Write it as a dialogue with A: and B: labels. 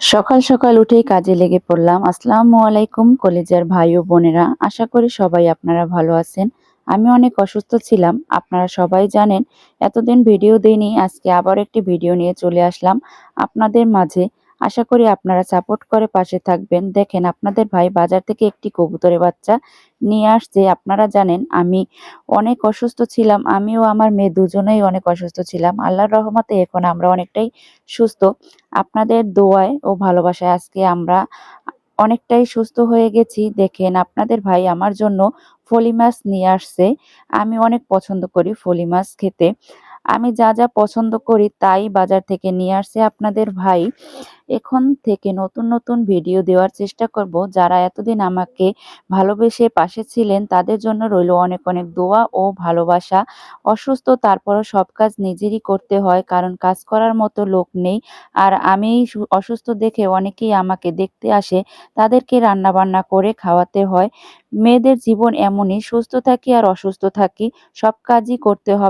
A: সকাল সকাল উঠেই কাজে লেগে পড়লাম। আসসালামু আলাইকুম কলেজের ভাই ও বোনেরা। আশা করি সবাই আপনারা ভালো আছেন। আমি অনেক অসুস্থ ছিলাম। আপনারা সবাই জানেন এতদিন ভিডিও দেইনি। আজকে আবার একটি ভিডিও নিয়ে চলে আসলাম আপনাদের মাঝে। আশা করি আপনারা সাপোর্ট করে পাশে থাকবেন। দেখেন আপনাদের ভাই বাজার থেকে একটি কবুতরের বাচ্চা নিয়ে আসছে। আপনারা জানেন আমি অনেক অসুস্থ ছিলাম। আমিও আমার মেয়ে দুজনেই অনেক অসুস্থ ছিলাম। আল্লাহর রহমতে এখন আমরা অনেকটাই সুস্থ। আপনাদের দোয়ায় ও ভালোবাসায় আজকে আমরা অনেকটাই সুস্থ হয়ে গেছি। দেখেন আপনাদের ভাই আমার জন্য ফলি মাছ নিয়ে আসছে। আমি অনেক পছন্দ করি ফলি মাছ খেতে। আমি যা যা পছন্দ করি তাই বাজার থেকে নিয়ে আসছে আপনাদের ভাই। এখন থেকে নতুন নতুন ভিডিও দেওয়ার চেষ্টা করব। যারা এতদিন আমাকে ভালোবেসে পাশে ছিলেন তাদের জন্য রইল অনেক অনেক দোয়া ও ভালোবাসা। অসুস্থ তারপরও সব কাজ নিজেরই করতে হয়, কারণ কাজ করার মতো লোক নেই। আর আমি অসুস্থ দেখে অনেকেই আমাকে দেখতে আসে, তাদেরকে রান্না বান্না করে খাওয়াতে হয়। মেয়েদের জীবন এমনই, সুস্থ থাকি আর অসুস্থ থাকি, সব কাজই করতে হবে।